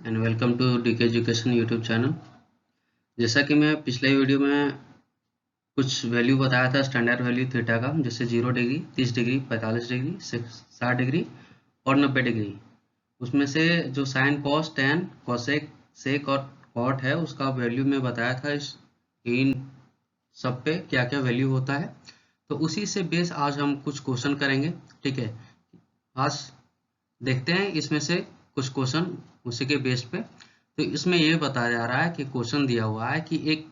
And welcome to DK education YouTube channel. जैसा कि मैं पिछले वीडियो में कुछ वैल्यू बताया था स्टैंडर्ड वैल्यू थीटा का, जैसे 0 डिग्री, 30 डिग्री, 45 डिग्री, 60 डिग्री और 90 डिग्री। उसमें से जो साइन, कॉस, टैन, कोसेक, सेक और कॉट है उसका वैल्यू मैं बताया था। इन सब पे क्या क्या वैल्यू होता है, तो उसी से बेस आज हम कुछ क्वेश्चन करेंगे। ठीक है, आज देखते हैं इसमें से कुछ क्वेश्चन उसी के बेस पे। तो इसमें ये बताया जा रहा है कि क्वेश्चन दिया हुआ है कि एक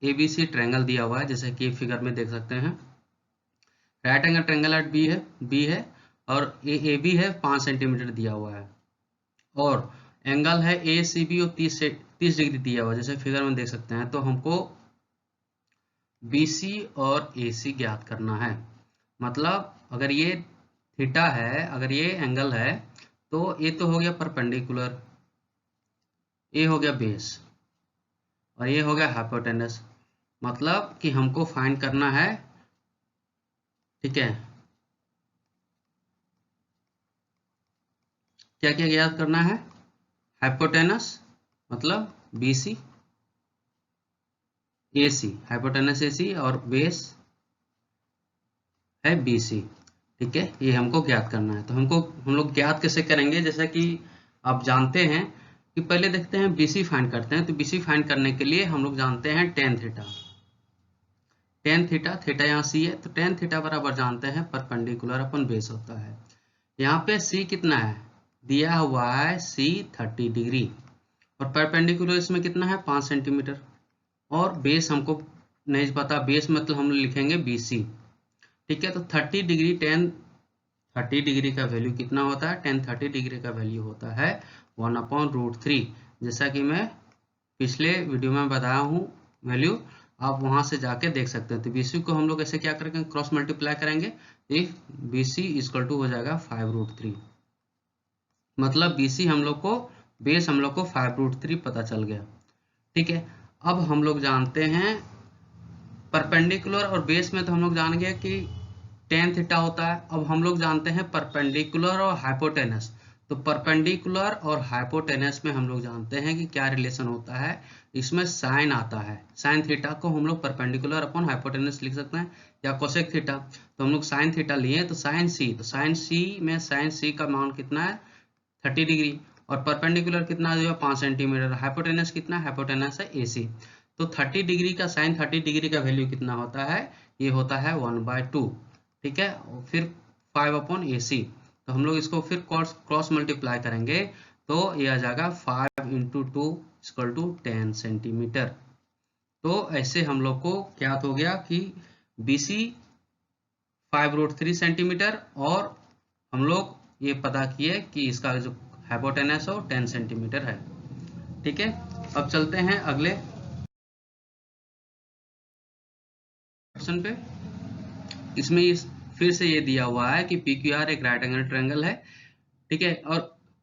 ABC ट्रायंगल दिया हुआ है, जैसे कि फिगर में देख सकते हैं। Right angle triangle at B है और AB है 5 सेंटीमीटर दिया हुआ है, और एंगल है ACB और 30 डिग्री दिया हुआ है, जैसे फिगर में देख सकते हैं। तो हमको BC और AC ज्ञात करना है। मतलब अगर ये थीटा है, अगर ये एंगल है, तो ये तो हो गया परपेंडिकुलर, ये हो गया बेस और ये हो गया हाइपोटेनस। मतलब कि हमको फाइंड करना है, ठीक है, क्या क्या ज्ञात करना है। हाइपोटेनस मतलब BC, AC, हाइपोटेनस AC और बेस है BC। ठीक है, ये हमको ज्ञात करना है। तो हम लोग ज्ञात कैसे करेंगे, जैसा कि आप जानते हैं कि पहले देखते हैं BC फाइंड करते हैं। तो BC फाइंड करने के लिए हम लोग जानते हैं tan theta. Tan theta, theta यहाँ C है, तो टेन थीटा बराबर जानते हैं परपेंडिकुलर अपन बेस होता है। यहाँ पे C कितना है दिया हुआ है, C 30 डिग्री, और परपेंडिकुलर इसमें कितना है 5 सेंटीमीटर, और बेस हमको नहीं पता, बेस मतलब हम लिखेंगे BC। ठीक है, तो 30 डिग्री, टेन 30 डिग्री का वैल्यू कितना होता है, टेन 30 डिग्री का वैल्यू होता है 1/√3। जैसा कि मैं पिछले वीडियो में बताया हूँ वैल्यू, आप वहां से जाके देख सकते हैं। तो BC को हम लोग ऐसे क्या करेंगे, क्रॉस मल्टीप्लाई करेंगे। इफ BC इक्वल टू हो जाएगा 5√3। मतलब BC हम लोग को, बेस हम लोग को 5√3 पता चल गया। ठीक है, अब हम लोग जानते हैं परपेंडिकुलर और बेस में, तो हम लोग जान गए कि टेन थीटा होता है। अब हम लोग जानते हैं परपेंडिकुलर और हाइपोटेनस। तो परपेंडिकुलर और हाइपोटेनस में हम लोग जानते हैं कि क्या रिलेशन होता है। इसमें साइन आता है, साइन थीटा को हम लोग परपेंडिकुलर अपॉन हाइपोटेनस लिख सकते हैं, या कोसेक थीटा। तो हम लोग साइन थीटा लिए, तो साइन सी, तो साइन सी में साइन सी का मान कितना है 30 डिग्री, और परपेंडिकुलर कितना जो है 5 सेंटीमीटर। हाइपोटेनस कितना, हाइपोटेनस है AC। तो 30 डिग्री का साइन 30 डिग्री का वैल्यू कितना होता है, ये होता है 1/2। ठीक है, और फिर 5/AC। तो हम लोग इसको फिर क्रॉस मल्टीप्लाई करेंगे, तो ये आ जाएगा 5 × 2 = 10 सेंटीमीटर। तो ऐसे हम लोग को ज्ञात हो गया कि BC 5√3 सेंटीमीटर, और हम लोग ये पता किए कि इसका जो हाइपोटेनस हो 10 सेंटीमीटर है। ठीक है, अब चलते हैं अगले क्वेश्चन पे। इसमें फिर से ये दिया हुआ है कि PQR एक राइट एंगल ट्रायंगल है। ठीक है, और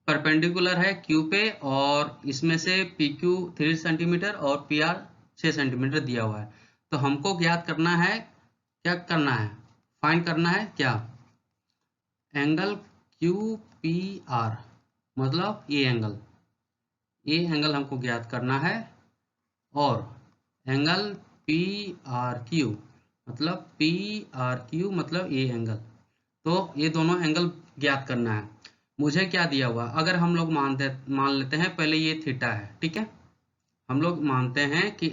परपेंडिकुलर है Q पे, और इसमें से PQ 3 सेंटीमीटर और PR 6 सेंटीमीटर दिया हुआ है। तो हमको ज्ञात करना है, क्या करना है, फाइंड करना है क्या, एंगल QPR, मतलब ये एंगल हमको ज्ञात करना है, और एंगल PRQ, मतलब PRQ मतलब ये एंगल। तो ये दोनों एंगल ज्ञात करना है। मुझे क्या दिया हुआ, अगर हम लोग मान लेते हैं पहले ये थीटा है। ठीक है, हम लोग मानते हैं कि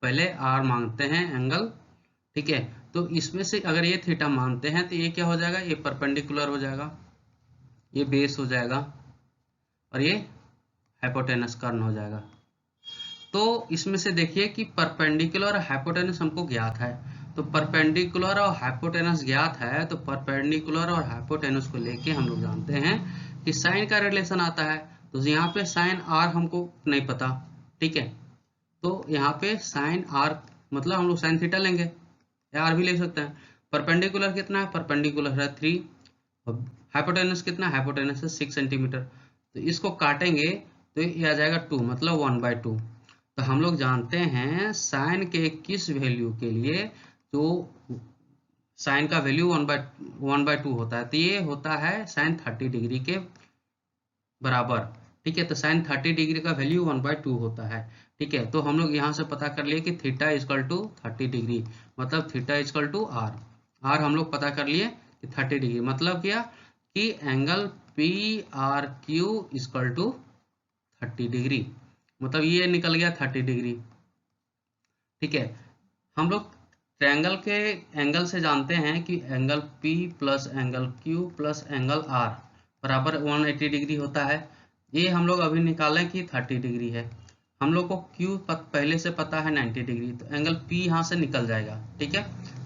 पहले R मानते हैं एंगल। ठीक है, तो इसमें से अगर ये थीटा मानते हैं तो ये क्या हो जाएगा, ये परपेंडिकुलर हो जाएगा, ये बेस हो जाएगा, और ये हाइपोटेनस कर्न हो जाएगा। तो इसमें से देखिए कि परपेंडिकुलर और हाइपोटेनस हमको ज्ञात है। तो परपेंडिकुलर और हाइपोटेनस ज्ञात है, तो परपेंडिकुलर और हाइपोटेनस को लेके हम लोग जानते हैं कि साइन का रिलेशन आता है। तो यहाँ पे साइन R हमको नहीं पता। ठीक है, तो यहाँ पे साइन R मतलब हम लोग साइन थीटा लेंगे, या R भी ले सकते हैं। परपेंडिकुलर कितना है, परपेंडिकुलर है 3, हाइपोटेनस कितना, हाइपोटेनस है 6 सेंटीमीटर। तो इसको काटेंगे तो ये आ जाएगा 2, मतलब 1/2। तो हम लोग जानते हैं साइन के किस वैल्यू के लिए, तो साइन का वैल्यू 1/2 होता है, तो ये होता है साइन 30 डिग्री के बराबर। ठीक है। तो साइन 30 डिग्री का वैल्यू 1/2 होता है। ठीक है, तो हम लोग यहाँ से पता कर लिए कि थीटा इजकल टू 30 डिग्री, मतलब थीटा इजकल टू आर। आर हम लोग पता कर लिए कि 30 डिग्री, मतलब क्या कि angle P R Q equal to 30 degree, मतलब ये निकल गया 30 डिग्री। ठीक है, हम लोग ट्रायंगल के एंगल से जानते हैं कि angle P plus angle Q plus angle R बराबर 180 डिग्री होता है। ये हम लोग अभी निकालें कि 30 डिग्री है। हम लोग को Q पहले से पता है 90 डिग्री, तो एंगल P यहाँ से निकल जाएगा। ठीक है,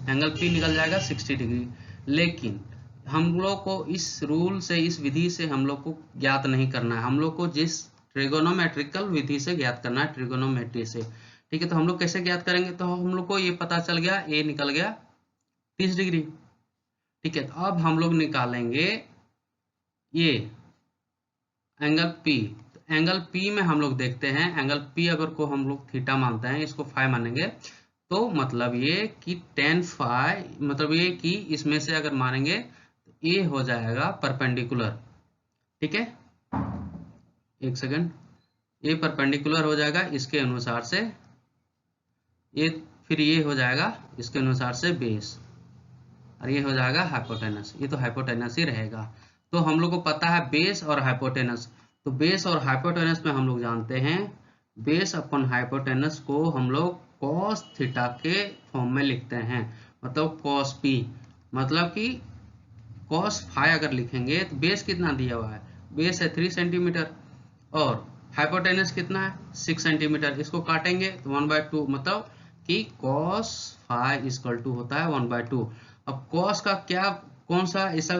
एंगल P निकल जाएगा 60 डिग्री। लेकिन हम लोग को इस रूल से, इस विधि से हम लोग को ज्ञात नहीं करना है। हम लोग को जिस ट्रिगोनोमेट्रिकल विधि से ज्ञात करना है, ट्रिगोनोमेट्री से। ठीक है, तो हम लोग कैसे ज्ञात करेंगे? तो हम लोग को ये पता चल गया, ए निकल गया 30 डिग्री। ठीक है, तो अब हम लोग निकालेंगे ये एंगल पी। तो एंगल पी में हम लोग देखते हैं, एंगल पी अगर को हम लोग थीटा मानते हैं, इसको फाई मानेंगे, तो मतलब ये कि tan फाई, मतलब ये कि इसमें से अगर मानेंगे तो ए हो जाएगा परपेंडिकुलर। ठीक है, एक सेकंड, ये परपेंडिकुलर हो जाएगा इसके अनुसार से, ये फिर ये हो जाएगा इसके अनुसार से बेस, और ये हो जाएगा हाइपोटेनस। ये तो हाइपोटेनस ही रहेगा। तो हम लोग को पता है बेस और हाइपोटेनस, तो बेस और हाइपोटेनस में हम लोग जानते हैं, बेस अपन हाइपोटेनस को हम लोग कॉस थीटा के फॉर्म में लिखते हैं, मतलब कॉस पी, मतलब कि कॉस फाई अगर लिखेंगे तो बेस कितना दिया हुआ है, बेस है 3 सेंटीमीटर और हाइपोटेनस कितना है 6 सेंटीमीटर। इसको काटेंगे तो 1/2, मतलब कि कॉस फाई इक्वल टू होता है 1/2। अब कॉस का क्या, कौन सा ऐसा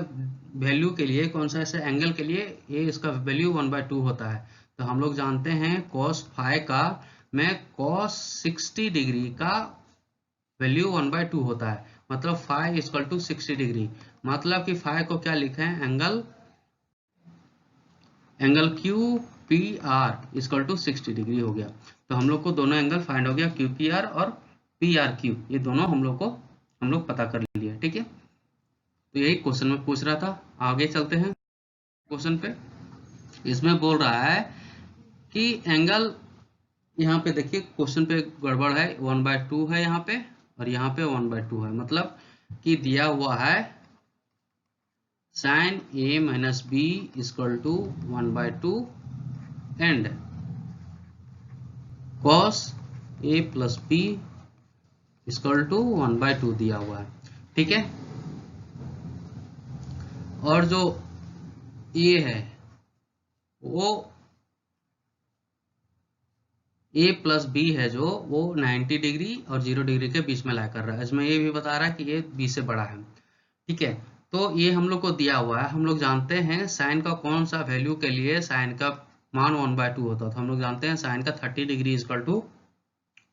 वैल्यू के लिए, कौन सा ऐसे एंगल के लिए ये इसका वैल्यू 1/2 होता है? तो हम लोग जानते हैं कॉस फाई का में कॉस 60 डिग्री का वैल्यू 1/2 होता है, मतलब फाई इक्वल टू 60 डिग्री। मतलब कि फाई को क्या लिखे हैं, angle Q P R equal to 60 degree हो गया। तो हम लोग को दोनों एंगल फाइंड हो गया, क्यू पी आर और पी आर क्यू, ये दोनों हम लोग पता कर लिए। ठीक है, तो यही क्वेश्चन में पूछ रहा था। आगे चलते हैं क्वेश्चन पे। इसमें बोल रहा है कि एंगल, यहाँ पे देखिए क्वेश्चन पे गड़बड़ है, 1/2 है यहाँ पे और यहाँ पे 1/2 है, मतलब कि दिया हुआ है sine A minus B equal to 1/2 and cos A plus B equal to 1/2 दिया हुआ है। ठीक है, और जो ये है वो a प्लस बी है, जो वो 90 डिग्री और 0 डिग्री के बीच में ला कर रहा है। इसमें ये भी बता रहा है कि ये b से बड़ा है। ठीक है, तो ये हम लोग को दिया हुआ है। हम लोग जानते हैं साइन का कौन सा वैल्यू के लिए साइन का मान 1/2 होता है, तो हम लोग जानते हैं साइन का 30 डिग्री इक्वल टू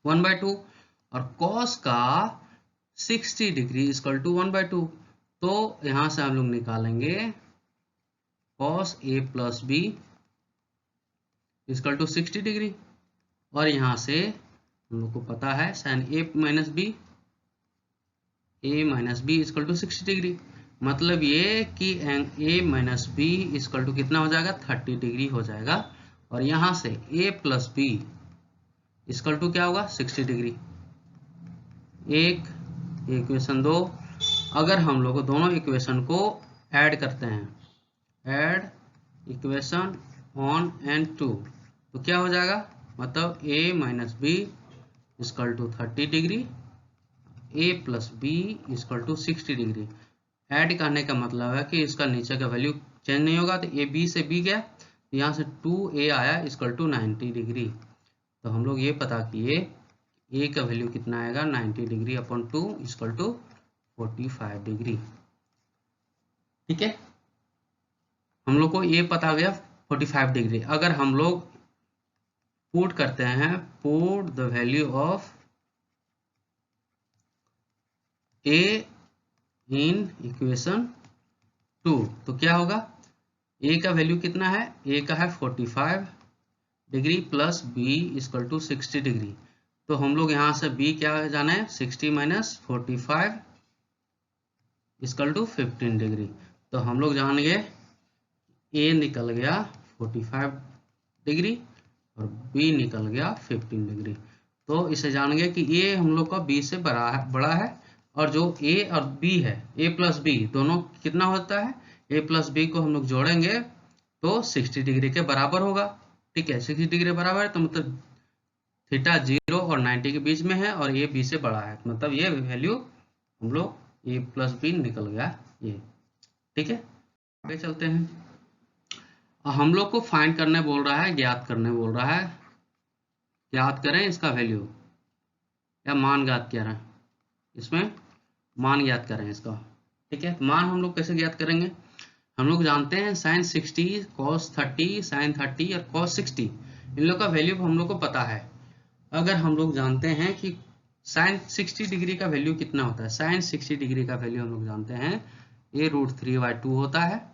1/2 और कॉस का 60 डिग्री इक्वल टू 1/2। तो यहां से हम लोग निकालेंगे cos A plus B equal to 60 degree, और यहां से हम लोग को पता है sine A minus B equal to 60 degree, मतलब ये कि a minus B equal to कितना हो जाएगा, 30 डिग्री हो जाएगा। और यहां से ए प्लस बी इक्वल टू क्या होगा, 60 डिग्री। एक इक्वेशन 2, अगर हम लोग दोनों इक्वेशन को ऐड करते हैं, ऐड इक्वेशन 1 एंड 2, तो क्या हो जाएगा, मतलब a minus B equal to 30 degree, a plus B equal to 60 degree. Add करने का मतलब है कि इसका नीचे का वैल्यू चेंज नहीं होगा, तो ए बी से बी गया, यहाँ से 2a आया इक्वल टू 90 डिग्री। तो हम लोग ये पता किए a का वैल्यू कितना आएगा, 90 degree upon 2 equal to 45 degree. ठीक है, हम लोग को ये पता गया 45 डिग्री। अगर हम लोग पुट करते हैं, put the value of a in equation 2, तो क्या होगा, a का वैल्यू कितना है, a का है 45 degree plus b equal to 60 degree. तो हम लोग यहाँ से b क्या जाना है, 60 माइनस 45 इक्वल टू 15 डिग्री। तो हम लोग जान गए a निकल गया 45 डिग्री और बी निकल गया 15 डिग्री। तो इसे जान गए कि ए हम लोग का बी से बड़ा है और जो ए और बी है, ए प्लस बी दोनों कितना होता है, ए प्लस बी को हम लोग जोड़ेंगे तो 60 डिग्री के बराबर होगा। ठीक है, 60 डिग्री बराबर है तो मतलब थीटा 0 और 90 के बीच में है और ये बी से बड़ा है, मतलब ये वैल्यू हम लोग ए प्लस बी निकल गया ये। ठीक है, आगे चलते हैं। हम लोग को फाइंड करने बोल रहा है, ज्ञात करने बोल रहा है, ज्ञात करें इसका वैल्यू या मान ज्ञात करें, इसमें मान ज्ञात करें इसका। ठीक है, मान हम लोग कैसे ज्ञात करेंगे, हम लोग जानते हैं साइन 60 कॉस 30 साइन 30 और कॉस 60 इन लोग का वैल्यू हम लोग को पता है। अगर हम लोग जानते हैं कि साइन 60 डिग्री का वैल्यू कितना होता है, साइन 60 डिग्री का वैल्यू हम लोग जानते हैं ये √3/2 होता है,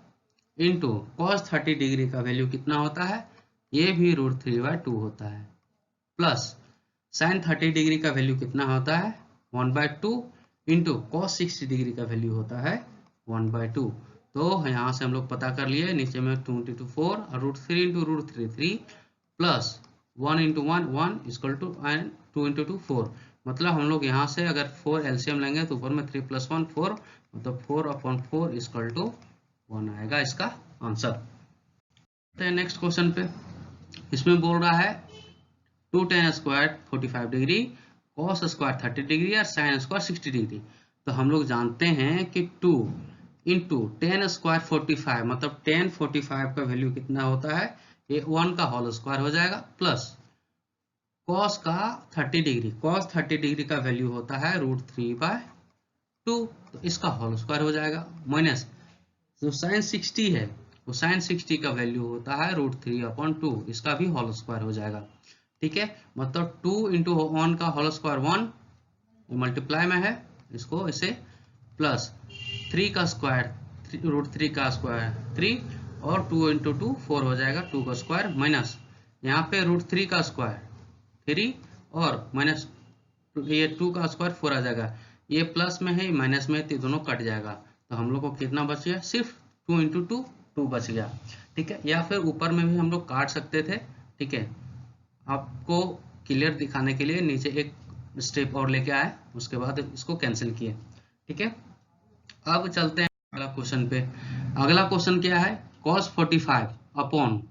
इंटू कॉस 30 डिग्री का वैल्यू कितना होता है, ये भी √3/2 होता है, प्लस साइन 30 डिग्री का वैल्यू कितना होता है 1/2 इंटू कॉस 60 डिग्री का वैल्यू होता है 1/2। तो यहाँ से हम लोग पता कर लिए, नीचे में 2 × 4 और √3 इंटू √3 3 प्लस 1 × 1 1 इक्वल टू 2 × 2 4, मतलब हम लोग यहाँ से अगर 4 एलसीएम लेंगे तो ऊपर में 3 + 1 4, मतलब 4/4 इक्वल टू 1 आएगा इसका आंसर। नेक्स्ट क्वेश्चन पे, इसमें बोल रहा है 2 tan square 45 degree, cos square 30 degree और साइन स्क्वायर 60 डिग्री। तो हम लोग जानते हैं कि 2 इंटू टेन स्क्वायर 45, मतलब tan 45 का वैल्यू कितना होता है, ये 1 का होल स्क्वायर हो जाएगा, प्लस कॉस का 30 डिग्री, कॉस 30 डिग्री का वैल्यू होता है √3/2, तो इसका होल स्क्वायर हो जाएगा, माइनस जो साइन 60 है वो साइन 60 का वैल्यू होता है √3/2, इसका भी होल स्क्वायर हो जाएगा। ठीक है, मतलब 2 × 1 का होल स्क्वायर 1 मल्टीप्लाई में है, इसको इसे प्लस 3 का स्क्वायर √3 का स्क्वायर 3 और 2 × 2 4 हो जाएगा, 2 का स्क्वायर माइनस यहाँ पे √3 का स्क्वायर 3 और माइनस ये 2 का स्क्वायर 4 आ जाएगा, ये प्लस में है माइनस में है तो दोनों कट जाएगा, तो हम लोग को कितना बच गया, सिर्फ 2 × 2 2 बच गया। ठीक है, या फिर ऊपर में भी हम लोग काट सकते थे। ठीक है, आपको क्लियर दिखाने के लिए नीचे एक स्टेप और लेके आए, उसके बाद इसको कैंसिल किए। ठीक है, अब चलते हैं अगला क्वेश्चन पे। अगला क्वेश्चन क्या है, cos 45 upon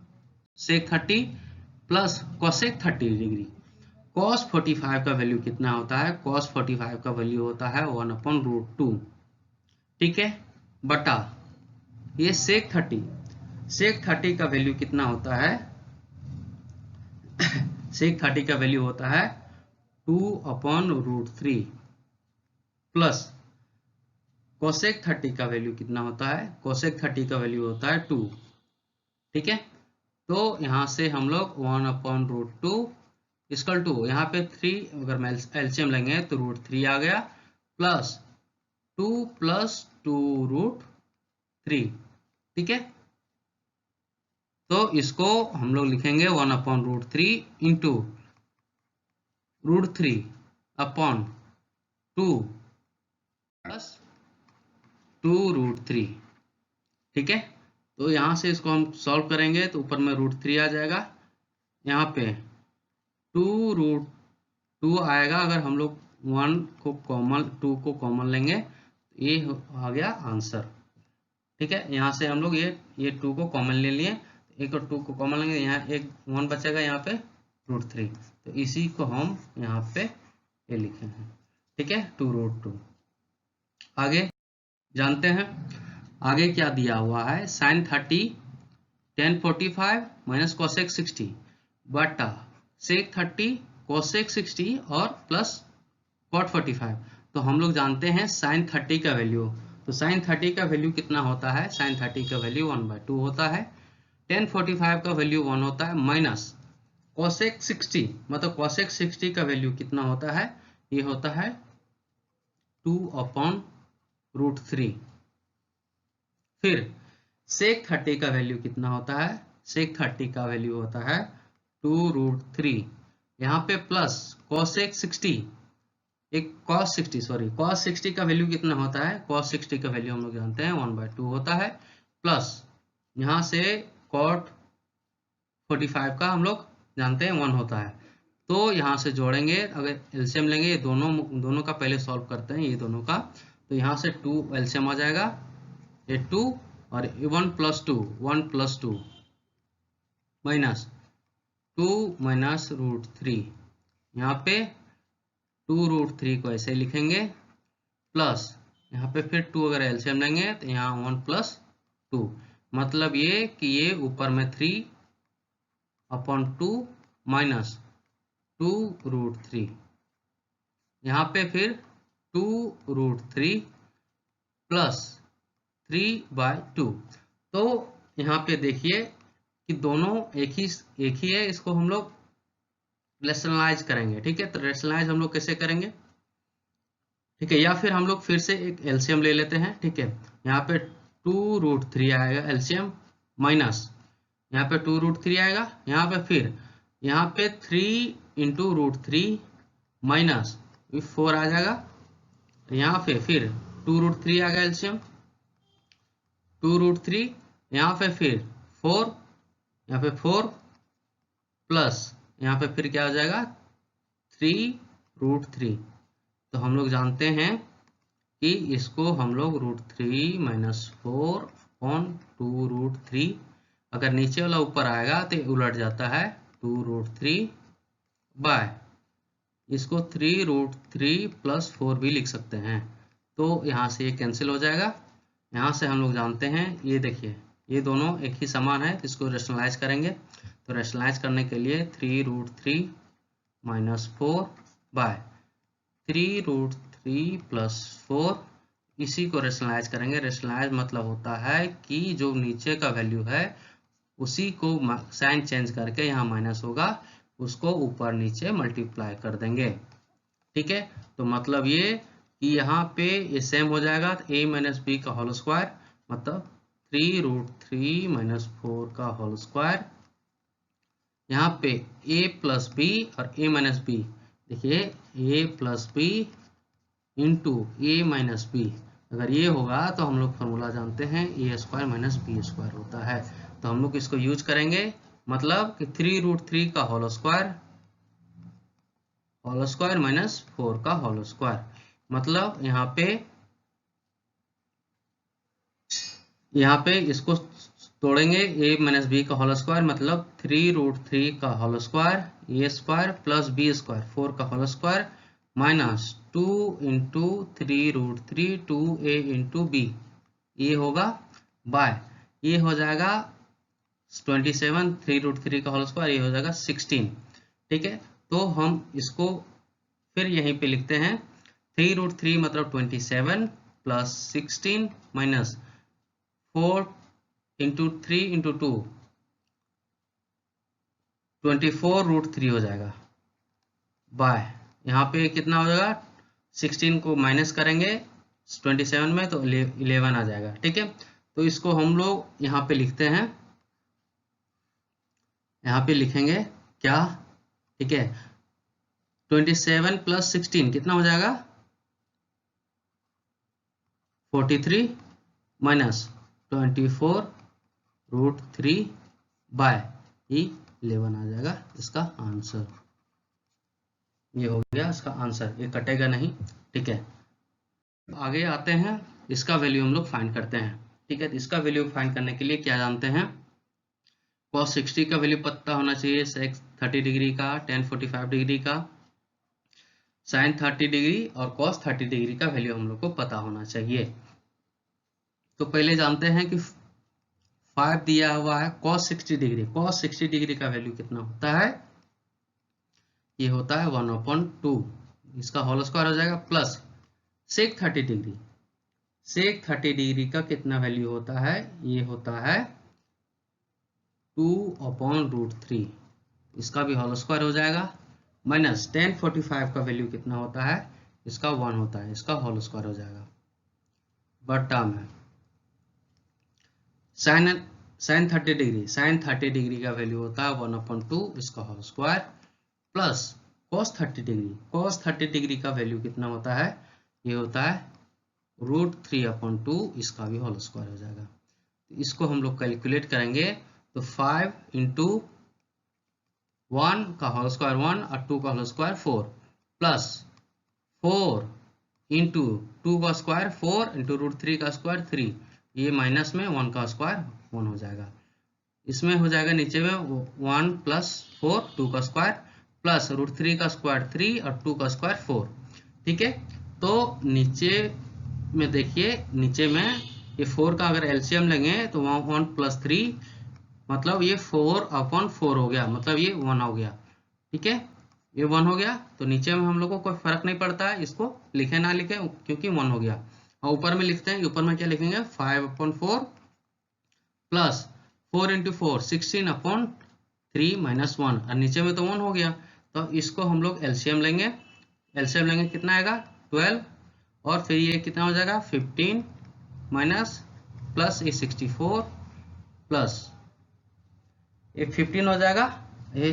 sec 30 plus cosec 30 degree. cos 45 का वैल्यू कितना होता है, cos 45 का वैल्यू होता है 1/√2। ठीक है, बटा ये sec 30 का वैल्यू कितना होता है sec 30 का वैल्यू होता है 2/√3 प्लस cosec 30 का वैल्यू कितना होता है, cosec 30 का वैल्यू होता है 2। ठीक है, तो यहां से हम लोग 1/√2 इक्वल टू यहाँ पे 3 अगर मैं एलसीएम लेंगे तो √3 आ गया, प्लस 2 + 2√3। ठीक है, तो इसको हम लोग लिखेंगे 1/√3 इंटू √3/2 प्लस 2√3। ठीक है, तो यहाँ से इसको हम सॉल्व करेंगे तो ऊपर में √3 आ जाएगा, यहाँ पे 2√2 आएगा, अगर हम लोग 2 को कॉमन लेंगे तो ये आ गया आंसर। ठीक है, यहाँ से हम लोग ये 2 को कॉमन ले लिए, एक और 2 को कॉमन लेंगे, यहाँ एक 1 बचेगा, यहाँ पे √3, तो इसी को हम यहाँ पे ये लिखे हैं। ठीक है, 2√2। आगे जानते हैं आगे क्या दिया हुआ है, साइन 30 tan 45 माइनस cosec 60 बटा sec 30 cosec 60 और प्लस cot 45। तो हम लोग जानते हैं साइन 30 का वैल्यू, तो साइन 30 का वैल्यू कितना होता है, साइन 30 का वैल्यू 1/2 होता है, tan 45 का वैल्यू 1 होता है, माइनस cosec 60, मतलब cosec 60 का वैल्यू कितना होता है, ये होता है 2/√3। फिर sec 30 का वैल्यू कितना होता है, sec 30 का वैल्यू होता है 2√3, यहाँ पे प्लस cosec 60, एक cos 60 का वैल्यू कितना होता है, cos 60 का वैल्यू हम लोग जानते हैं 1/2 होता है, प्लस यहाँ से cot 45 का हम लोग जानते हैं 1 होता है। तो यहाँ से जोड़ेंगे, अगर एलसीएम लेंगे, ये दोनों का पहले सॉल्व करते हैं, ये दोनों का। तो यहाँ से 2 एलसीएम आ जाएगा, ये 2 और 1 plus 2 1 plus 2 minus 2 minus root 3, यहाँ पे 2 रूट 3 को ऐसे लिखेंगे, प्लस यहाँ पे फिर 2 अगर एलसीएम लेंगे तो यहाँ 1 प्लस 2, मतलब ये कि ये ऊपर में 3 अपॉन 2 माइनस 2 रूट 3, यहाँ पे फिर 2 रूट 3 प्लस 3/2। तो यहाँ पे देखिए कि दोनों एक ही है, इसको हम लोग रेशनलाइज करेंगे। ठीक है, तो रेशनलाइज हम लोग कैसे करेंगे? ठीक है, या फिर हम लोग फिर से एक एलसीएम ले लेते हैं। ठीक है, यहाँ पे 2 रूट 3 आएगा एलसीएम, माइनस यहाँ पे 2 रूट 3 आएगा, यहाँ पे फिर यहाँ पे 3 इंटू रूट 3 माइनस 4 आ जाएगा, यहाँ पे फिर 2 रूट 3 आ गया एलसीएम, 2 रूट 3, यहाँ पे फिर 4, यहाँ पे 4 प्लस यहाँ पे फिर क्या हो जाएगा 3 रूट 3। तो हम लोग जानते हैं कि इसको हम लोग रूट 3 माइनस 4 अपॉन 2 रूट 3, अगर नीचे वाला ऊपर आएगा तो उलट जाता है 2 रूट 3 बाय, इसको 3 रूट 3 प्लस 4 भी लिख सकते हैं। तो यहाँ से ये कैंसिल हो जाएगा। यहाँ से हम लोग जानते हैं, ये देखिए ये दोनों एक ही समान है, इसको रेशनलाइज करेंगे। तो रेशनलाइज करने के लिए 3 root 3 minus 4 by 3 root 3 plus 4, इसी को रेशनलाइज करेंगे। रेशनलाइज मतलब होता है कि जो नीचे का वैल्यू है उसी को साइन चेंज करके यहाँ माइनस होगा, उसको ऊपर नीचे मल्टीप्लाई कर देंगे। ठीक है, तो मतलब ये कि यहाँ पे ये सेम हो जाएगा, तो a माइनस बी का होल स्क्वायर मतलब 3 रूट 3 माइनस 4 का होल स्क्वायर, यहाँ पे a प्लस बी और a माइनस बी, देखिए a plus b into a minus b, अगर ये होगा तो हम लोग फॉर्मूला जानते हैं a square minus b square होता है। तो हम लोग इसको यूज करेंगे, मतलब कि 3 रूट 3 का होल स्क्वायर माइनस 4 का होल स्क्वायर, मतलब यहाँ पे इसको तोड़ेंगे, a माइनस बी का होल स्क्वायर मतलब 3 रूट 3 का whole square a square plus b square 4 का whole square minus 2 into 3 root 3 2a into b, ये होगा बाय, ये हो जाएगा 27, 3 रूट 3 का होल स्क्वायर, ये हो जाएगा 16। ठीक है, तो हम इसको फिर यहीं पे लिखते हैं, 3 रूट 3 मतलब 27 plus 16 minus 4 into 3 into 2 24 root 3 हो जाएगा बाय, यहाँ पे कितना हो जाएगा 16 को माइनस करेंगे 27 में तो 11 आ जाएगा। ठीक है, तो इसको हम लोग यहाँ पे लिखते हैं, यहाँ पे लिखेंगे क्या? ठीक है, 27 प्लस 16 कितना हो जाएगा 43 माइनस 24 रूट 3 बाय 11 आ जाएगा इसका आंसर। ये हो गया इसका आंसर, ये कटेगा नहीं। ठीक है, आगे आते हैं, इसका वैल्यू हम लोग फाइंड करते हैं। ठीक है, तो इसका वैल्यू फाइंड करने के लिए क्या जानते हैं, cos 60 का वैल्यू पता होना चाहिए, sec 30 डिग्री का, tan 45 डिग्री का, sin 30 डिग्री और cos 30 डिग्री का वैल्यू हम लोग को पता होना चाहिए। तो पहले जानते हैं कि 5 दिया हुआ है cos 60 डिग्री, cos 60 डिग्री का वैल्यू कितना होता है, ये होता है 1/2, इसका होल स्क्वायर हो जाएगा, plus sec 30 degree, sec 30 degree का कितना वैल्यू होता है, ये होता है 2/√3, इसका भी होल स्क्वायर हो जाएगा, माइनस tan 45 का वैल्यू कितना होता है, इसका 1 होता है, इसका होल स्क्वायर हो जाएगा, बट टर्म है sin 30 डिग्री का वैल्यू होता है 1/2, इसका whole square, plus cos 30 degree का वैल्यू कितना होता है, ये होता है √3/2, इसका भी होल स्क्वायर हो जाएगा। तो इसको हम लोग कैलकुलेट करेंगे, तो 5 इंटू 1 का होल स्क्वायर 1 और 2 का होल स्क्वायर 4 प्लस 4 इंटू 2 का स्क्वायर 4 इंटू √3 का स्क्वायर 3, ये माइनस में 1 का स्क्वायर 1 हो जाएगा। इसमें हो जाएगा नीचे में 1 प्लस 4 2 का स्क्वायर प्लस √3 का स्क्वायर 3 और 2 का स्क्वायर 4। ठीक है, तो नीचे में देखिए, नीचे में ये 4 का अगर एलसीएम लेंगे तो 1 प्लस 3 मतलब ये 4/4 हो गया, मतलब ये 1 हो गया। ठीक है, ये 1 हो गया, तो नीचे में हम लोग को कोई फर्क नहीं पड़ता है, इसको लिखे ना लिखे क्योंकि 1 हो गया। और ऊपर में लिखते हैं, ऊपर में क्या लिखेंगे 5/4 प्लस 4 इंटू 4 16/3 माइनस 1, और नीचे में तो 1 हो गया, तो इसको हम लोग एलसीएम लेंगे। एलसीएम लेंगे कितना आएगा 12, और फिर ये कितना हो जाएगा 15 माइनस प्लस ये 64 प्लस ये 15 हो जाएगा, ये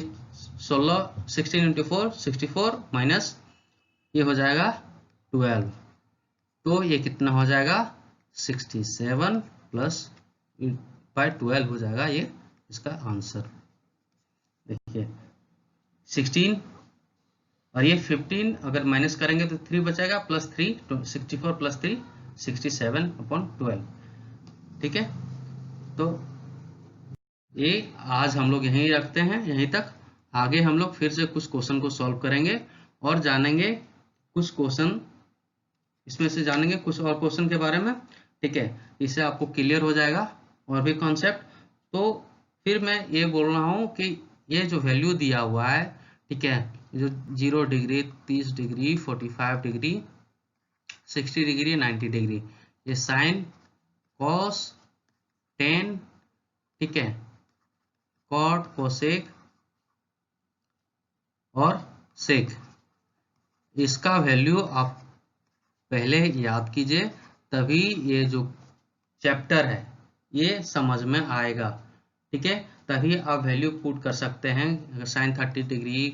16 इंटू 4 64 माइनस ये हो जाएगा 12, तो ये कितना हो जाएगा 67 प्लस बाय 12 हो जाएगा, ये इसका आंसर। देखिए 16 और ये 15 अगर माइनस करेंगे तो 3 बचेगा प्लस 3 64 प्लस 3 67/12। ठीक है, तो ये आज हम लोग यहीं रखते हैं, यहीं तक। आगे हम लोग फिर से कुछ क्वेश्चन को सॉल्व करेंगे और जानेंगे कुछ क्वेश्चन, इसमें से जानेंगे कुछ और क्वेश्चन के बारे में। ठीक है, इससे आपको क्लियर हो जाएगा और भी कॉन्सेप्ट। तो फिर मैं ये बोल रहा हूँ कि ये जो वैल्यू दिया हुआ है, ठीक है, जो 0 degree 30 degree 45 degree 60 degree 90 degree, ये साइन कॉस टेन, ठीक है, कॉट कोसेक और सेक, इसका वैल्यू आप पहले याद कीजिए, तभी ये जो चैप्टर है ये समझ में आएगा। ठीक है, तभी आप वैल्यू पुट कर सकते हैं। Sine 30 degree,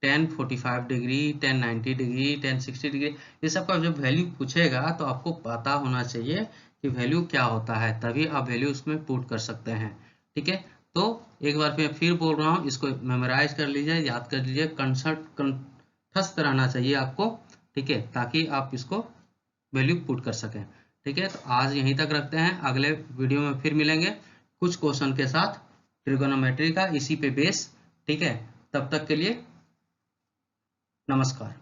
tan 45 degree, tan 90 degree, tan 60 degree, ये सब का जब वैल्यू पूछेगा तो आपको पता होना चाहिए कि वैल्यू क्या होता है, तभी आप वैल्यू उसमें पुट कर सकते हैं। ठीक है, तो एक बार फिर बोल रहा हूँ, इसको मेमोराइज कर लीजिए, याद कर लीजिए, कंठस्थ रहना चाहिए आपको। ठीक है, ताकि आप इसको वैल्यू पुट कर सकें। ठीक है, तो आज यहीं तक रखते हैं, अगले वीडियो में फिर मिलेंगे कुछ क्वेश्चन के साथ ट्रिगोनोमेट्री का, इसी पे बेस। ठीक है, तब तक के लिए नमस्कार।